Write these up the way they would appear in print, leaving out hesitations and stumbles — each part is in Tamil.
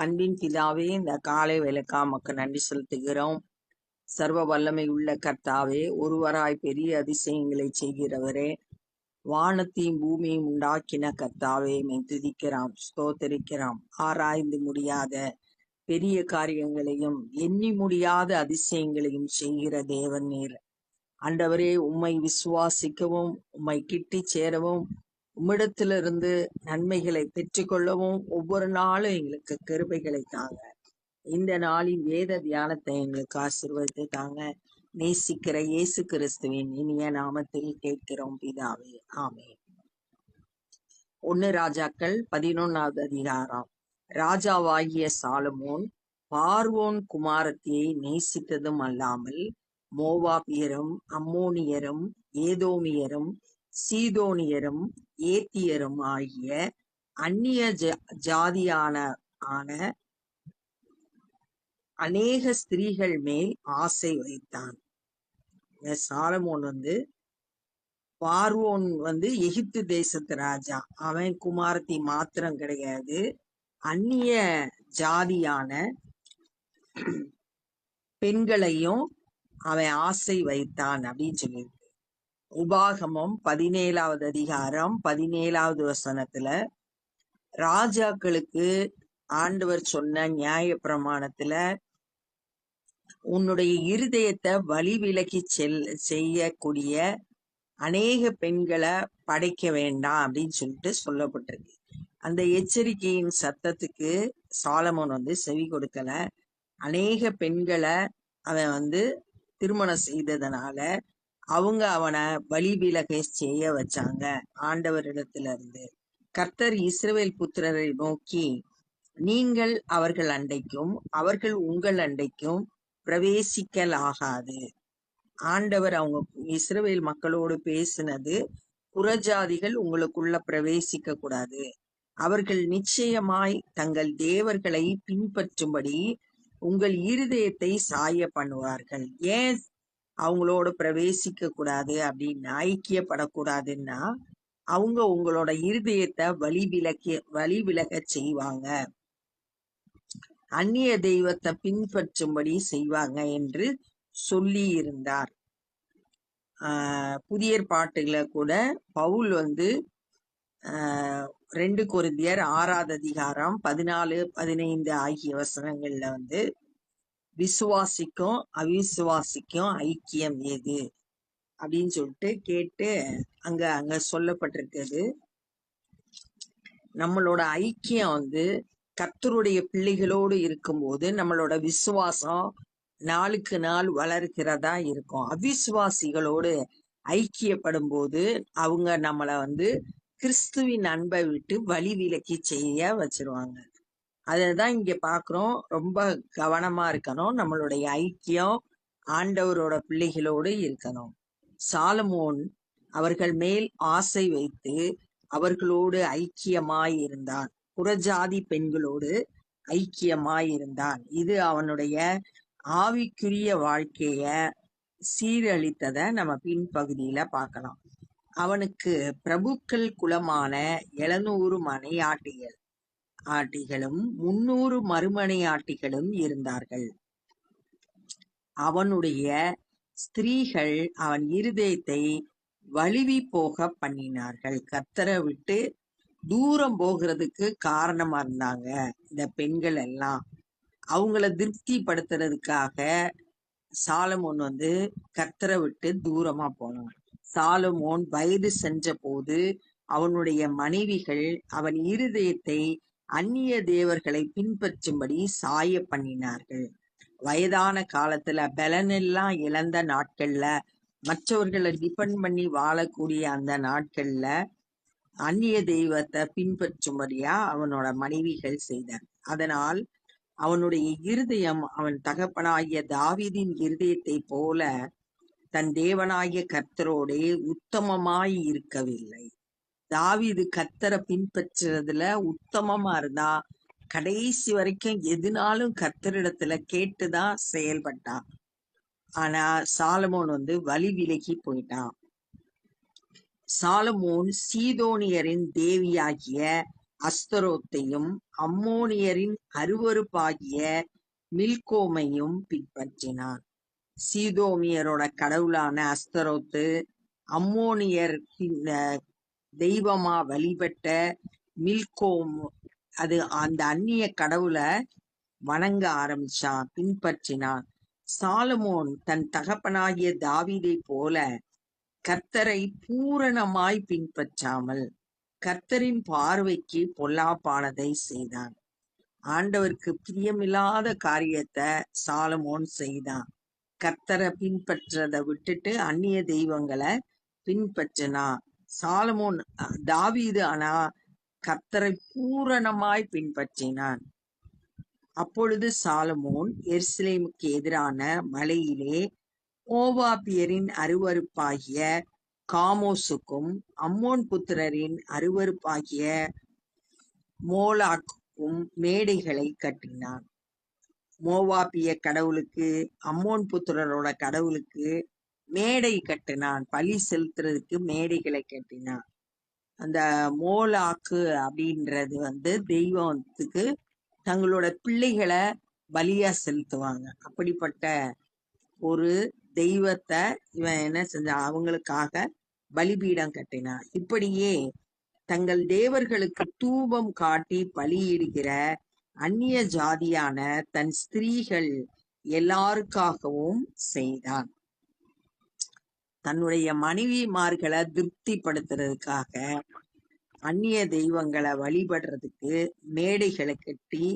அன்பின் பிதாவே, இந்த காலை வேலைக்கா உமக்கு நன்றி செலுத்துகிறோம். சர்வ வல்லமை உள்ள கர்த்தாவே, ஒருவராய் பெரிய அதிசயங்களை செய்கிறவரே, வானத்தையும் பூமியையும் உண்டாக்கின கர்த்தாவே, துதிக்கிறோம், ஸ்தோத்தரிக்கிறோம். ஆராய்ந்து முடியாத பெரிய காரியங்களையும் எண்ணி முடியாத அதிசயங்களையும் செய்கிற தேவன் நீர். ஆண்டவரே, உம்மை விசுவாசிக்கவும் உம்மை கிட்டி சேரவும் உம்மிடத்திலிருந்து நன்மைகளை பெற்றுக்கொள்ளவும் ஒவ்வொரு நாளும் எங்களுக்கு கிருபைகளை தாங்க. இந்த நாளின் வேத தியானத்தை எங்களுக்கு ஆசீர்வதித்து தாங்க. நேசிக்கிற இயேசு கிறிஸ்துவின் இனிய நாமத்தில் கேட்கிறோம் பிதாவே, ஆமென். 1 ராஜாக்கள் 11வது அதிகாரம். ராஜாவாகிய சாலமோன் பார்வோன் குமாரத்தியை நேசித்ததும் அல்லாமல் மோவாபியரும் அம்மோனியரும் ஏதோமியரும் சீதோனியரும் ஏத்தியரும் ஆகிய அந்நிய ஜாதியான அநேக ஸ்திரீகள் மேல் ஆசை வைத்தான். சாலமோன் பார்வோன் எகிப்து தேசத்து ராஜா. அவன் குமாரத்தி மாத்திரம் கிடையாது, அந்நிய ஜாதியான பெண்களையும் அவன் ஆசை வைத்தான் அப்படின்னு சொல்லியிருக்கு. உபாகமம் 17வது அதிகாரம் 17வது வசனத்துல ராஜாக்களுக்கு ஆண்டவர் சொன்ன நியாய பிரமாணத்துல உன்னுடைய இருதயத்தை வழி விலக்கி செய்யக்கூடிய அநேக பெண்களை படைக்க வேண்டாம் அப்படின்னு சொல்லிட்டு சொல்லப்பட்டிருக்கு. அந்த எச்சரிக்கையின் சத்தத்துக்கு சாலமோன் செவி கொடுக்கல. அநேக பெண்களை அவன் திருமணம் செய்ததனால அவங்க அவனை வழி விலக செய்ய வச்சாங்க ஆண்டவரிடத்துல இருந்து. கர்த்தர் இஸ்ரவேல் புத்திரரை நோக்கி, நீங்கள் அவர்கள் அண்டைக்கும் அவர்கள் உங்கள் அண்டைக்கும் பிரவேசிக்கலாகாது. ஆண்டவர் அவங்க இஸ்ரவேல் மக்களோடு பேசினது, புறஜாதிகள் உங்களுக்குள்ள பிரவேசிக்க கூடாது, அவர்கள் நிச்சயமாய் தங்கள் தேவர்களை பின்பற்றும்படி உங்கள் இருதயத்தை சாய பண்ணுவார்கள். ஏன் அவங்களோட பிரவேசிக்க கூடாது அப்படின்னு, ஐக்கியப்படக்கூடாதுன்னா, அவங்க உங்களோட இருதயத்தை வழி விலக செய்வாங்க, அந்நிய தெய்வத்தை பின்பற்றும்படி செய்வாங்க என்று சொல்லி இருந்தார். புதிய ஏற்பாட்டுல கூட பவுல் 2 கொரிந்தியர் 6வது அதிகாரம் 14, 15 ஆகிய வசனங்கள்ல விசுவாசிக்கும் அவிசுவாசிக்கும் ஐக்கியம் ஏது அப்படின்னு சொல்லிட்டு கேட்டு அங்க சொல்லப்பட்டிருக்கிறது. நம்மளோட ஐக்கியம் கர்த்தருடைய பிள்ளைகளோடு இருக்கும்போது நம்மளோட விசுவாசம் நாளுக்கு நாள் வளர்கிறதா இருக்கும். அவிசுவாசிகளோடு ஐக்கியப்படும் போது அவங்க நம்மள கிறிஸ்துவின் அன்பை விட்டு வழி விலக்கி செய்ய வச்சிருவாங்க. அததான் இங்க பாக்குறோம். ரொம்ப கவனமா இருக்கணும். நம்மளுடைய ஐக்கியம் ஆண்டவரோட பிள்ளைகளோடு இருக்கணும். சாலமோன் அவர்கள் மேல் ஆசை வைத்து அவர்களோடு ஐக்கியமாயிருந்தான். புறஜாதி பெண்களோடு ஐக்கியமாயிருந்தான். இது அவனுடைய ஆவிக்குரிய வாழ்க்கைய சீரழித்ததை நம்ம பின்பகுதியில பார்க்கலாம். அவனுக்கு பிரபுக்கள் குலமான 700 மனையாட்டிகளும் 300 மறுமனையாட்டிகளும் இருந்தார்கள். அவனுடைய ஸ்திரீகள் அவன் இருதயத்தை வழுவி போக பண்ணினார்கள். கர்த்தரை விட்டு தூரம் போகிறதுக்கு காரணமா இருந்தாங்க இந்த பெண்கள் எல்லாம். அவங்கள திருப்திப்படுத்துறதுக்காக சாலமோன் கர்த்தரை விட்டு தூரமா போனான். சாலமோன் வயது சென்ற போது அவனுடைய மனைவிகள் அவன் இருதயத்தை அந்நிய தேவர்களை பின்பற்றும்படி சாய பண்ணினார்கள். வயதான காலத்துல பலனெல்லாம் இழந்த நாட்கள்ல, மற்றவர்களை டிபெண்ட் பண்ணி வாழக்கூடிய அந்த நாட்கள்ல அந்நிய தெய்வத்தை பின்பற்றும்படியா அவனோட மனைவிகள் செய்தார். அதனால் அவனுடைய இருதயம் அவன் தகப்பனாகிய தாவீதின் இருதயத்தை போல தன் தேவனாகிய கர்த்தரோடே உத்தமமாய் இருக்கவில்லை. தாவீது கர்த்தரை பின்பற்றுறதுல உத்தமமா இருந்தா கடைசி வரைக்கும் எதுனாலும் கர்த்தரிடத்துல கேட்டுதான் செயல்பட்டான். ஆனா சாலமோன் வழி விலகி போயிட்டான். சாலமோன் சீதோனியரின் தேவியாகிய அஸ்தரோத்தையும் அம்மோனியரின் அருவருப்பாகிய மில்கோமையும் பின்பற்றினான். சீதோமியரோட கடவுளான அஸ்தரோத்து, அம்மோனியர் தெய்வமா வழிபட்ட மில்கோம், அது அந்த அந்நிய கடவுளை வணங்க ஆரம்பிச்சான், பின்பற்றினான். சாலமோன் தன் தகப்பனாகிய தாவீதை போல கர்த்தரை பூரணமாய் பின்பற்றாமல் கர்த்தரின் பார்வைக்கு பொல்லாப்பானதை செய்தான். ஆண்டவருக்கு பிரியமில்லாத காரியத்தை சாலமோன் செய்தான். கர்த்தரை பின்பற்றதை விட்டுட்டு அந்நிய தெய்வங்களை பின்பற்றினான். சாலமோன் தாவீது ஆனா கர்த்தரை பூரணமாய் பின்பற்றினான். அப்பொழுது சாலமோன் எருசலேமுக்கு எதிரான மலையிலே மோவாபியரின் அருவருப்பாகிய காமோசுக்கும் அம்மோன் புத்திரரின் அருவருப்பாகிய மோலாக்குக்கும் மேடைகளை கட்டினான். மோவாபிய கடவுளுக்கு, அம்மோன் புத்திரரோட கடவுளுக்கு மேடை கட்டினான். பலி செலுத்துறதுக்கு மேடைகளை கட்டினான். அந்த மோலாக்கு அப்படின்றது தெய்வத்துக்கு தங்களோட பிள்ளைகளை பலியா செலுத்துவாங்க. அப்படிப்பட்ட ஒரு தெய்வத்தை இவன் என்ன செஞ்சான், அவங்களுக்காக பலிபீடம் கட்டினான். இப்படியே தங்கள் தேவர்களுக்கு தூபம் காட்டி பலியிடுகிற அந்நிய ஜாதியான தன் ஸ்திரீகள் எல்லாருக்காகவும் செய்தான். தன்னுடைய மனைவிமார்களை திருப்திப்படுத்துறதுக்காக அந்நிய தெய்வங்களை வழிபடுறதுக்கு மேடைகளை கட்டி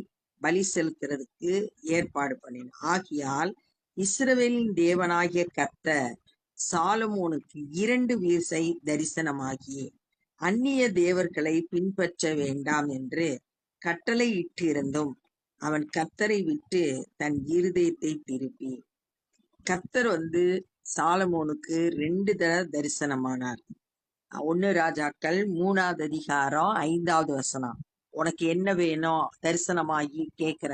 பலி செலுத்துறதுக்கு ஏற்பாடு பண்ணினான். ஆகியால் இஸ்ரவேலின் தேவனாகிய கர்த்தர் சாலமோனுக்கு 2 வீசை தரிசனமாகி அந்நிய தேவர்களை பின்பற்ற வேண்டாம் என்று கட்டளை இட்டிருந்தும் அவன் கர்த்தரை விட்டு தன் இருதயத்தை திருப்பி, கர்த்தர் சாலமோனுக்கு 2 தடவை தரிசனமானார். 1 ராஜாக்கள் 3ஆவது அதிகாரம் 5வது வசனம். உனக்கு என்ன வேணும் தரிசனமாகி கேட்கிற.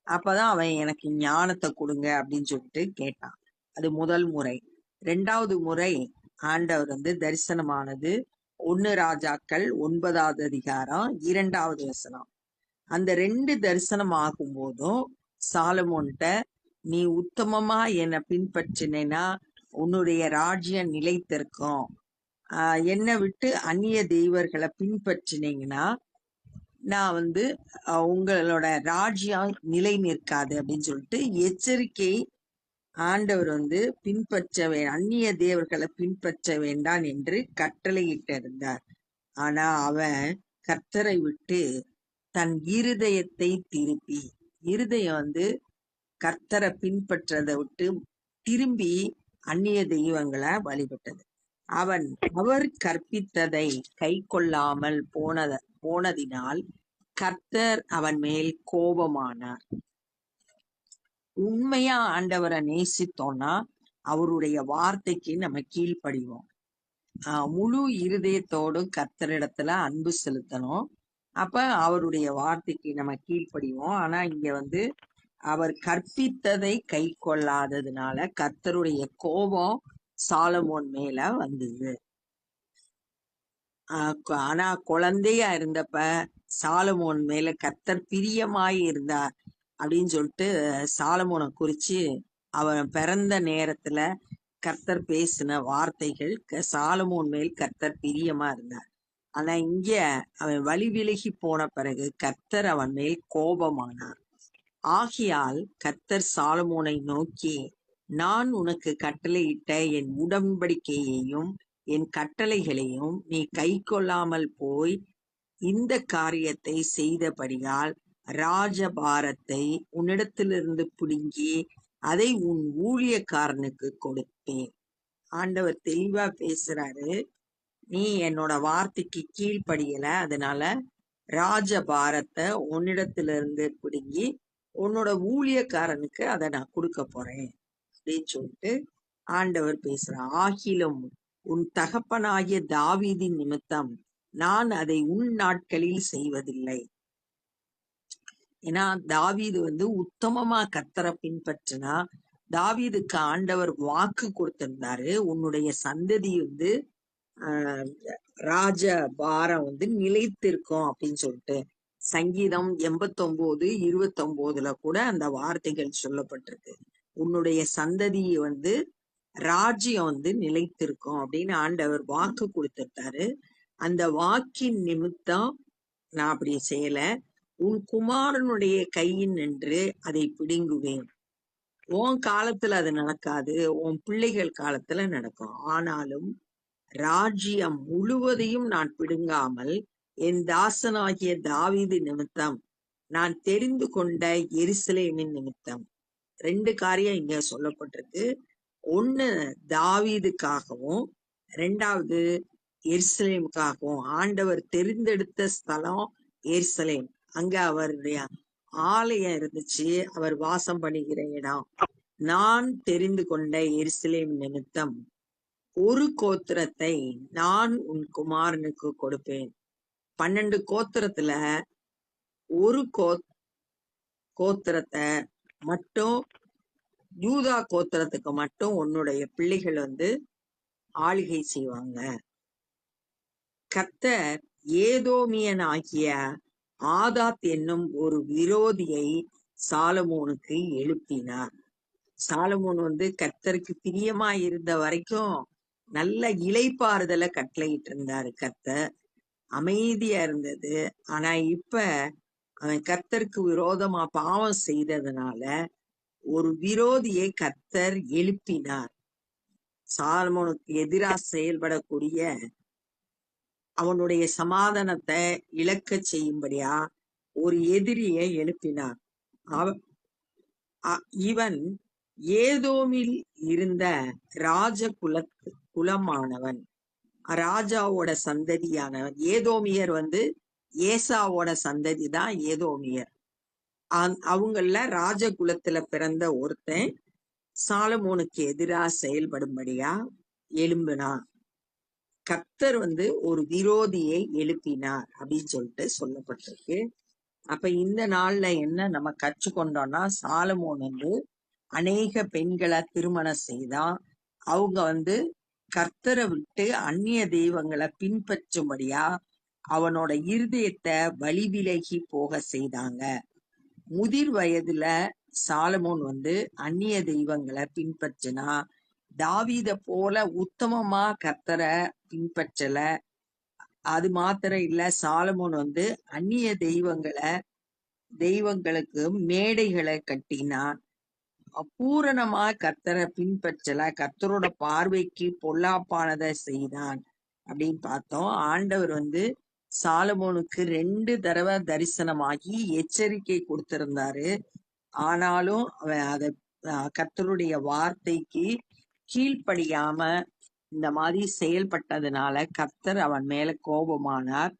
அப்பதான் அவன் எனக்கு ஞானத்தை கொடுங்க அப்படின்னு சொல்லிட்டு கேட்டான். அது முதல் முறை. 2வது முறை ஆண்டவர் தரிசனமானது 1 ராஜாக்கள் 9வது அதிகாரம் 2வது வசனம். அந்த 2 தரிசனம் ஆகும் போதும் சாலமோன்ட்ட, நீ உத்தமமா என்னை பின்பற்றினா உன்னுடைய ராஜ்யம் நிலைத்திருக்கும், என்னை விட்டு அந்நிய தெய்வர்களை பின்பற்றினீங்கன்னா நான் உங்களோட ராஜ்யம் நிலை நிற்காது அப்படின்னு சொல்லிட்டு எச்சரிக்கை ஆண்டவர் அந்நிய தேவர்களை பின்பற்ற வேண்டாம் என்று கட்டளையிட்டிருந்தார். ஆனா அவன் கர்த்தரை விட்டு தன் இருதயத்தை திருப்பி, இருதயம் கர்த்தரை பின்பற்றதை விட்டு திரும்பி அந்நிய தெய்வங்களை வழிபட்டது. அவர் கற்பித்ததை கை கொள்ளாமல் போனதினால் கர்த்தர் அவன் மேல் கோபமானார். உண்மையா ஆண்டவரை நேசித்தோம்னா அவருடைய வார்த்தைக்கு நம்ம கீழ்ப்படிவோம். முழு இருதயத்தோடும் கர்த்தரிடத்துல அன்பு செலுத்தணும். அப்ப அவருடைய வார்த்தைக்கு நம்ம கீழ்ப்படிவோம். ஆனா இங்க அவர் கற்பித்ததை கை கொள்ளாததுனால கர்த்தருடைய கோபம் சாலமோன் மேல வந்தது. ஆனா குழந்தையா இருந்தப்ப சாலமோன் மேல கர்த்தர் பிரியமாய் இருந்தார் அப்படின்னு சொல்லிட்டு சாலமோனை குறிச்சு அவன் பிறந்த நேரத்துல கர்த்தர் பேசின வார்த்தைகள், சாலமோன் மேல் கர்த்தர் பிரியமா இருந்தார். ஆனா இங்க அவன் வழி விலகி போன பிறகு கர்த்தர் அவன் மேல் கோபமானார். ஆகையால் கர்த்தர் சாலமோனை நோக்கி, நான் உனக்கு கட்டளையிட்ட என் உடன்படிக்கையையும் என் கட்டளைகளையும் நீ கை கொள்ளாமல் போய் இந்த காரியத்தை செய்தபடியால் ராஜபாரத்தை உன்னிடத்திலிருந்து பிடுங்கி அதை உன் ஊழியக்காரனுக்கு கொடுத்தேன். ஆண்டவர் தெளிவா பேசுறாரு. நீ என்னோட வார்த்தைக்கு கீழ்ப்படியல, அதனால ராஜபாரத்தை உன்னிடத்திலிருந்து பிடுங்கி உன்னோட ஊழியக்காரனுக்கு அதை நான் கொடுக்க போறேன் அப்படின்னு சொல்லிட்டு ஆண்டவர் பேசுறான். ஆகிலும் உன் தகப்பனாகிய தாவீதின் நிமித்தம் நான் அதை உன் நாட்களில் செய்வதில்லை. ஏன்னா தாவீது உத்தமமா கர்த்தரை பின்பற்றினா, தாவீதுக்கு ஆண்டவர் வாக்கு கொடுத்திருந்தாரு, உன்னுடைய சந்ததி ஆஹ் ராஜ பாரம் நிலைத்திருக்கும் அப்படின்னு சொல்லிட்டு சங்கீதம் 89:29 கூட அந்த வார்த்தைகள் சொல்லப்பட்டிருக்கு. உன்னுடைய சந்ததி ராஜ்யம் நிலைத்திருக்கும் அப்படின்னு ஆண்டவர் வாக்கு கொடுத்திருக்காரு. அந்த வாக்கின் நிமித்தம் நான் அப்படி செய்யல. உன் குமாரனுடைய கையின் நின்று அதை பிடுங்குவேன். உன் காலத்துல அது நடக்காது, உன் பிள்ளைகள் காலத்துல நடக்கும். ஆனாலும் ராஜ்யம் முழுவதையும் நான் பிடுங்காமல் என் தாசனாகிய தாவீது நிமித்தம், நான் தெரிந்து கொண்ட எருசலேமின் நிமித்தம். 2 காரியம் இங்க சொல்லப்பட்டிருக்கு. ஒண்ணு தாவீதுக்காகவும், 2வது எருசலேமுக்காகவும். ஆண்டவர் தெரிந்தெடுத்த ஸ்தலம் எருசலேம். அங்க அவருடைய ஆலயம் இருந்துச்சு, அவர் வாசம் பண்ணுகிற இடம். நான் தெரிந்து கொண்ட எருசலேம் நிமித்தம் ஒரு கோத்திரத்தை நான் உன் குமாரனுக்கு கொடுப்பேன். 12 கோத்திரத்துல ஒரு கோத்திரத்தை மட்டும், யூதா கோத்திரத்துக்கு மட்டும் உன்னுடைய பிள்ளைகள் ஆளுகை செய்வாங்க. கர்த்தர் ஏதோமியன் ஆகிய ஆதாத் என்னும் ஒரு விரோதியை சாலமோனுக்கு எழுப்பினார். சாலமோன் கர்த்தருக்கு பிரியமா இருந்த வரைக்கும் நல்ல இளைப்பாறுதலை கட்டளையிட்டு இருந்தாரு. கர்த்தர் அமைதியா இருந்தது. ஆனா இப்ப அவன் கர்த்தருக்கு விரோதமா பாவம் செய்ததுனால ஒரு விரோதியை கர்த்தர் எழுப்பினார். சாலமோனுக்கு எதிராக செயல்படக்கூடிய, அவனுடைய சமாதானத்தை இழக்க செய்யும்படியா ஒரு எதிரியை எழுப்பினார். இவன் ஏதோமில் இருந்த ராஜ குலமானவன், ராஜாவோட சந்ததியானவன். ஏதோமியர் ஏசாவோட சந்ததி தான் ஏதோமியர். அவங்கள ராஜ குலத்துல பிறந்த ஒருத்தன் சாலமோனுக்கு எதிராக செயல்படும்படியா எழும்பினான். கர்த்தர் ஒரு விரோதியை எழுப்பினார் அப்படின்னு சொல்லிட்டு சொல்லப்பட்டிருக்கு. அப்ப இந்த நாள்ல என்ன நம்ம கற்றுக்கொண்டோம்னா, சாலமோன் அநேக பெண்களை திருமணம் செய்தான். அவங்க கர்த்தரை விட்டு அந்நிய தெய்வங்களை பின்பற்றும்படியா அவனோட இருதயத்தை வழி விலகி போக செய்தாங்க. முதிர் வயதுல சாலமோன் அந்நிய தெய்வங்களை பின்பற்றினா. தாவீத போல உத்தமமா கர்த்தரை பின்பற்றல. அது மாத்திரம் இல்ல, சாலமோன் அந்நிய தெய்வங்களுக்கு மேடைகளை கட்டினான். பூரணமா கர்த்தரை பின்பற்றல, கர்த்தரோட பார்வைக்கு பொல்லாப்பானதை செய்தான் அப்படின்னு பார்த்தோம். ஆண்டவர் சாலமோனுக்கு 2 தடவை தரிசனமாகி எச்சரிக்கை கொடுத்திருந்தாரு. ஆனாலும் அவன் அத கர்த்தருடைய வார்த்தைக்கு கீழ்ப்படியாம இந்த மாதிரி செயல்பட்டதுனால கர்த்தர் அவன் மேல கோபமானார்.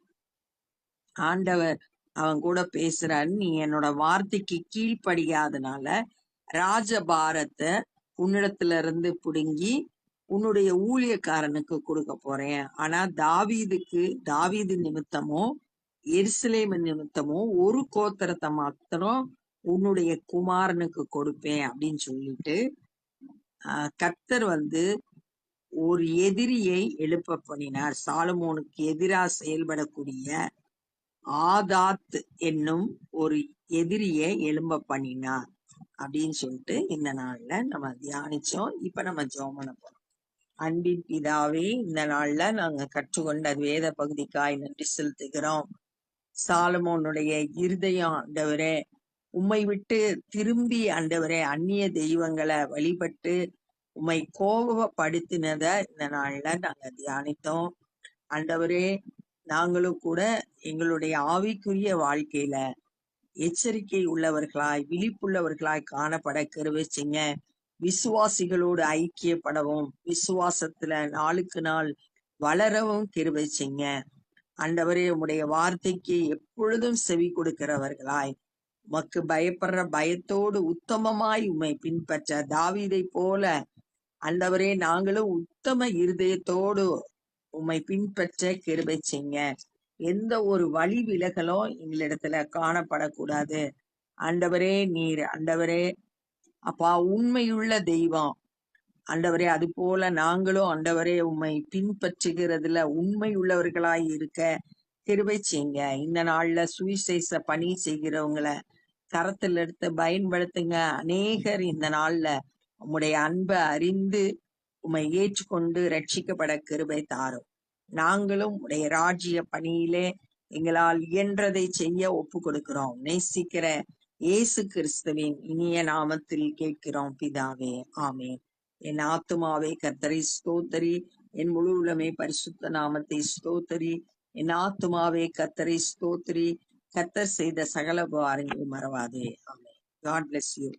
ஆண்டவர் அவன் கூட பேசுறாரு, நீ என்னோட வார்த்தைக்கு கீழ்ப்படியாதனால ராஜபாரத்தை உன்னிடத்துல இருந்து புடுங்கி உன்னுடைய ஊழியக்காரனுக்கு கொடுக்க போறேன். ஆனா தாவீது நிமித்தமோ எருசலேம் நிமித்தமோ ஒரு கோத்திரத்தை மாத்திரம் உன்னுடைய குமாரனுக்கு கொடுப்பேன் அப்படின்னு சொல்லிட்டு கர்த்தர் ஒரு எதிரியை எழுப்ப பண்ணினார். சாலமோனுக்கு எதிராக செயல்படக்கூடிய ஆதாத் என்னும் ஒரு எதிரியை எழும்ப பண்ணினார் அப்படின்னு சொல்லிட்டு இந்த நாள்ல நம்ம தியானிச்சோம். இப்ப நம்ம ஜெபம் பண்ண போறோம். அன்பின் பிதாவே, இந்த நாள்ல நாங்க கற்றுக்கொண்ட வேத பகுதிக்காய் நன்றி செலுத்துகிறோம். சாலமோனுடைய இருதயம் ஆண்டவரே உம்மை விட்டு திரும்பி ஆண்டவரே அந்நிய தெய்வங்களை வழிபட்டு உம்மை கோபப்படுத்தினத இந்த நாள்ல நாங்க தியானித்தோம். ஆண்டவரே, நாங்களும் கூட எங்களுடைய ஆவிக்குரிய வாழ்க்கையில எச்சரிக்கை உள்ளவர்களாய் விழிப்புள்ளவர்களாய் காணப்பட கிருபை செய்யுங்க. விசுவாசிகளோடு ஐக்கியப்படவும் விசுவாசத்துல நாளுக்கு நாள் வளரவும் கிருபை செய்யுங்க. ஆண்டவரே, உம்முடைய வார்த்தைக்கு எப்பொழுதும் செவி கொடுக்கிறவர்களாய் உமக்கு பயப்படுற பயத்தோடு உத்தமமாய் உம்மை பின்பற்ற தாவீதை போல ஆண்டவரே நாங்களும் உத்தம இருதயத்தோடு உம்மை பின்பற்ற கிருபை செய்யுங்க. எந்த ஒரு வழி விலகலும் எங்களிடத்துல காணப்படக்கூடாது. ஆண்டவரே, நீர் ஆண்டவரே அப்பா உண்மையுள்ள தெய்வம். ஆண்டவரே, அது போல நாங்களும் ஆண்டவரே உம்மை பின்பற்றுகிறதுல உண்மை உள்ளவர்களாய் இருக்க கிருபை செய்யுங்க. இந்த நாள்ல சுவிசேஷ பணி செய்கிறவங்களை கரத்தில் எடுத்து பயன்படுத்துங்க. அநேகர் இந்த நாள்ல உம்முடைய அன்பை அறிந்து உம்மை ஏற்றுக்கொண்டு ரட்சிக்கப்பட கிருபை தாரும். நாங்களும் உடைய ராஜ்ய பணியிலே எங்களால் இயன்றதை செய்ய ஒப்பு கொடுக்கிறோம். நேசிக்கிற இயேசு கிறிஸ்துவின் இனிய நாமத்தில் கேட்கிறோம் பிதாவே, ஆமென். என் ஆத்துமாவே கர்த்தரை ஸ்தோத்தரி, என் முழு உலமே பரிசுத்த நாமத்தை ஸ்தோத்தரி. என் ஆத்துமாவே கர்த்தரை ஸ்தோத்தரி, கர்த்தர் செய்த சகல உபகாரங்களை மறவாதே. ஆமென். God bless you.